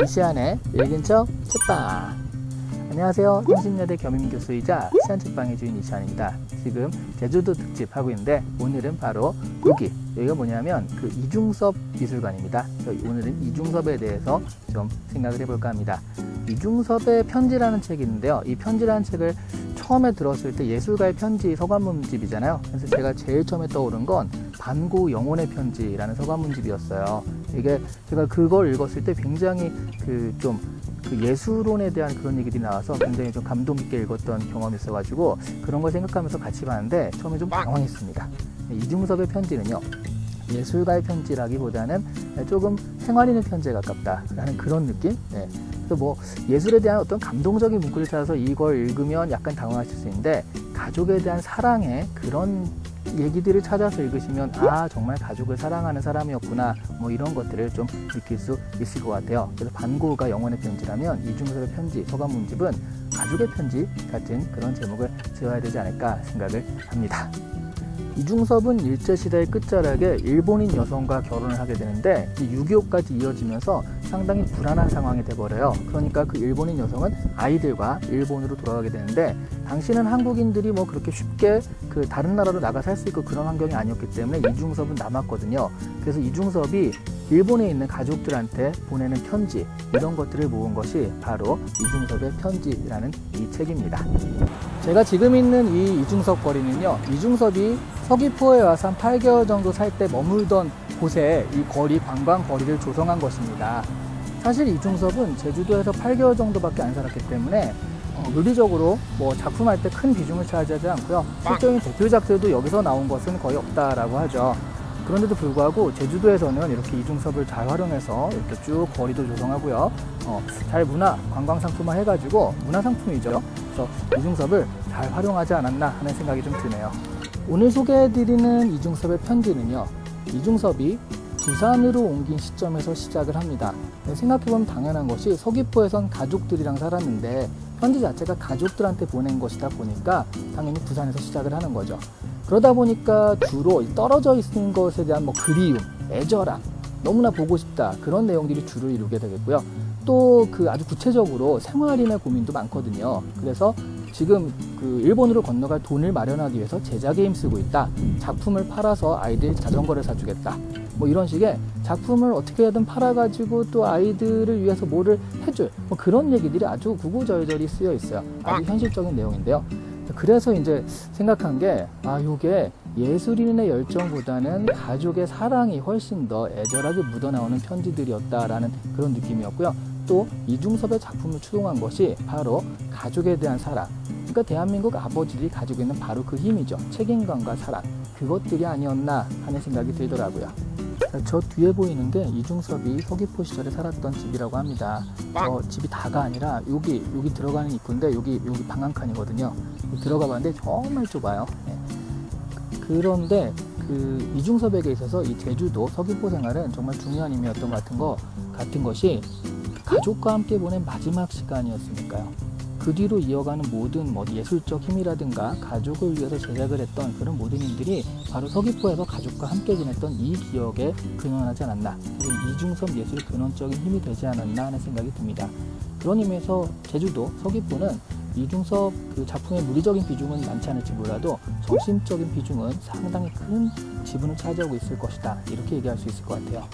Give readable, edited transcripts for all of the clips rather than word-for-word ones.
이시안의 읽은 척 책방. 안녕하세요. 성신여대 겸임교수이자 시안책방의 주인 이시안입니다. 지금 제주도 특집 하고 있는데 오늘은 바로 여기가 뭐냐면 그 이중섭 미술관입니다. 오늘은 이중섭에 대해서 좀 생각을 해볼까 합니다. 이중섭의 편지라는 책이 있는데요. 이 편지라는 책을 처음에 들었을 때 예술가의 편지 서간문집이잖아요. 그래서 제가 제일 처음에 떠오른 건 반고 영혼의 편지라는 서간문집이었어요. 이게 제가 그걸 읽었을 때 굉장히 그 예술론에 대한 그런 얘기들이 나와서 굉장히 좀 감동 깊게 읽었던 경험이 있어가지고 그런 걸 생각하면서 같이 봤는데 처음에 좀 당황했습니다. 이중섭의 편지는요, 예술가의 편지라기보다는 조금 생활 있는 편지에 가깝다라는 그런 느낌? 네. 그래서 뭐 예술에 대한 어떤 감동적인 문구를 찾아서 이걸 읽으면 약간 당황하실 수 있는데, 가족에 대한 사랑의 그런 얘기들을 찾아서 읽으시면 아, 정말 가족을 사랑하는 사람이었구나, 뭐 이런 것들을 좀 느낄 수 있을 것 같아요. 그래서 반고가 영혼의 편지라면 이중섭의 편지 서간문집은 가족의 편지 같은 그런 제목을 지어야 되지 않을까 생각을 합니다. 이중섭은 일제시대의 끝자락에 일본인 여성과 결혼을 하게 되는데 6.25까지 이어지면서 상당히 불안한 상황이 돼버려요. 그러니까 그 일본인 여성은 아이들과 일본으로 돌아가게 되는데, 당시는 한국인들이 뭐 그렇게 쉽게 그 다른 나라로 나가 살 수 있고 그런 환경이 아니었기 때문에 이중섭은 남았거든요. 그래서 이중섭이 일본에 있는 가족들한테 보내는 편지, 이런 것들을 모은 것이 바로 이중섭의 편지라는 이 책입니다. 제가 지금 있는 이 이중섭 거리는요, 이중섭이 서귀포에 와서 한 8개월 정도 살 때 머물던 곳에 이 거리, 관광 거리를 조성한 것입니다. 사실 이중섭은 제주도에서 8개월 정도밖에 안 살았기 때문에 물리적으로 뭐 작품할 때 큰 비중을 차지하지 않고요. 실적인 대표작들도 여기서 나온 것은 거의 없다라고 하죠. 그런데도 불구하고 제주도에서는 이렇게 이중섭을 잘 활용해서 이렇게 쭉 거리도 조성하고요. 잘 문화, 관광 상품화 해가지고 문화상품이죠. 그래서 이중섭을 잘 활용하지 않았나 하는 생각이 좀 드네요. 오늘 소개해드리는 이중섭의 편지는요, 이중섭이 부산으로 옮긴 시점에서 시작을 합니다. 생각해보면 당연한 것이 서귀포에선 가족들이랑 살았는데 편지 자체가 가족들한테 보낸 것이다 보니까 당연히 부산에서 시작을 하는 거죠. 그러다 보니까 주로 떨어져 있는 것에 대한 뭐 그리움, 애절함, 너무나 보고 싶다, 그런 내용들이 주를 이루게 되겠고요. 또 그 아주 구체적으로 생활인의 고민도 많거든요. 그래서 지금 그 일본으로 건너갈 돈을 마련하기 위해서 제작에 힘쓰고 있다. 작품을 팔아서 아이들 자전거를 사주겠다. 뭐 이런 식의 작품을 어떻게든 팔아가지고 또 아이들을 위해서 뭐를 해줄, 뭐 그런 얘기들이 아주 구구절절히 쓰여 있어요. 아주 현실적인 내용인데요. 그래서 이제 생각한 게, 요게 예술인의 열정보다는 가족의 사랑이 훨씬 더 애절하게 묻어나오는 편지들이었다라는 그런 느낌이었고요. 또 이중섭의 작품을 추동한 것이 바로 가족에 대한 사랑, 그러니까 대한민국 아버지들이 가지고 있는 바로 그 힘이죠. 책임감과 사랑, 그것들이 아니었나 하는 생각이 들더라고요. 저 뒤에 보이는 게 이중섭이 서귀포 시절에 살았던 집이라고 합니다. 집이 다가 아니라 여기 들어가는 입구인데 여기 방한칸이거든요. 들어가 봤는데 정말 좁아요. 네. 그런데 그 이중섭에게 있어서 이 제주도 서귀포 생활은 정말 중요한 의미였던 것 같은 것이 가족과 함께 보낸 마지막 시간이었으니까요. 그 뒤로 이어가는 모든 예술적 힘이라든가 가족을 위해서 제작을 했던 그런 모든 일들이 바로 서귀포에서 가족과 함께 지냈던 이 기억에 근원하지 않았나, 그리고 이중섭 예술의 근원적인 힘이 되지 않았나 하는 생각이 듭니다. 그런 의미에서 제주도, 서귀포는 이중섭 그 작품의 물리적인 비중은 많지 않을지 몰라도 정신적인 비중은 상당히 큰 지분을 차지하고 있을 것이다, 이렇게 얘기할 수 있을 것 같아요.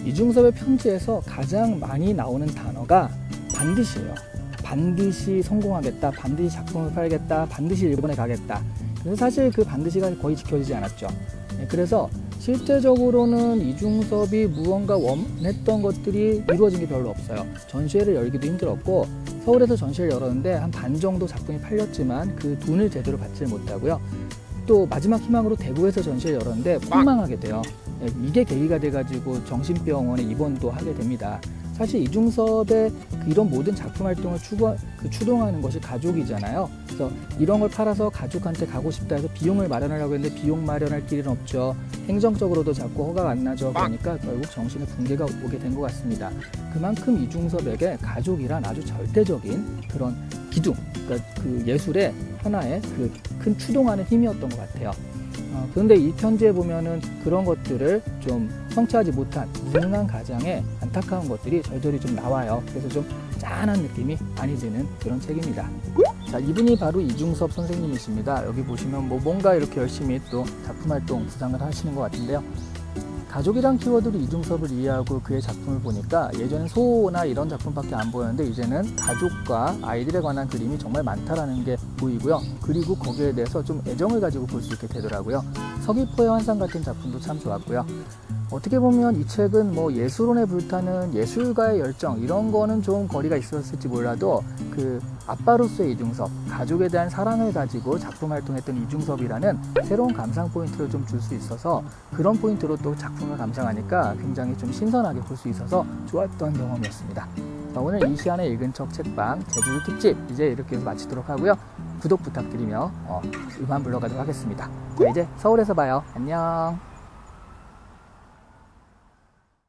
이중섭의 편지에서 가장 많이 나오는 단어가 반드시예요. 반드시 성공하겠다, 반드시 작품을 팔겠다, 반드시 일본에 가겠다. 그래서 사실 그 반드시가 거의 지켜지지 않았죠. 그래서 실제적으로는 이중섭이 무언가 원했던 것들이 이루어진 게 별로 없어요. 전시회를 열기도 힘들었고, 서울에서 전시회를 열었는데 한 반 정도 작품이 팔렸지만 그 돈을 제대로 받지 못하고요. 또 마지막 희망으로 대구에서 전시회를 열었는데 폭망하게 돼요. 이게 계기가 돼가지고 정신병원에 입원도 하게 됩니다. 사실 이중섭의 이런 모든 작품 활동을 추동하는 것이 가족이잖아요. 그래서 이런 걸 팔아서 가족한테 가고 싶다 해서 비용을 마련하려고 했는데 비용 마련할 길은 없죠. 행정적으로도 자꾸 허가가 안 나죠. 그러니까 결국 정신의 붕괴가 오게 된 것 같습니다. 그만큼 이중섭에게 가족이란 아주 절대적인 그런 기둥, 그러니까 그 예술의 하나의 그 큰 추동하는 힘이었던 것 같아요. 그런데 이 편지에 보면은 그런 것들을 좀 성취하지 못한 무능한 가장의 안타까운 것들이 절절히 좀 나와요. 그래서 좀 짠한 느낌이 많이 드는 그런 책입니다. 자, 이분이 바로 이중섭 선생님이십니다. 여기 보시면 뭔가 이렇게 열심히 또 작품 활동 구상을 하시는 것 같은데요. 가족이란 키워드로 이중섭을 이해하고 그의 작품을 보니까 예전엔 소나 이런 작품밖에 안 보였는데 이제는 가족과 아이들에 관한 그림이 정말 많다라는 게 보이고요. 그리고 거기에 대해서 좀 애정을 가지고 볼 수 있게 되더라고요. 서귀포의 환상 같은 작품도 참 좋았고요. 어떻게 보면 이 책은 뭐 예술혼에 불타는 예술가의 열정 이런 거는 좀 거리가 있었을지 몰라도 그 아빠로서의 이중섭, 가족에 대한 사랑을 가지고 작품 활동했던 이중섭이라는 새로운 감상 포인트를 좀 줄 수 있어서 그런 포인트로 또 작품을 감상하니까 굉장히 좀 신선하게 볼 수 있어서 좋았던 경험이었습니다. 자, 오늘 이시안의 읽은 척 책방 제주도 특집 이제 이렇게 해서 마치도록 하고요. 구독 부탁드리며 이만 물러가도록 하겠습니다. 자, 이제 서울에서 봐요. 안녕.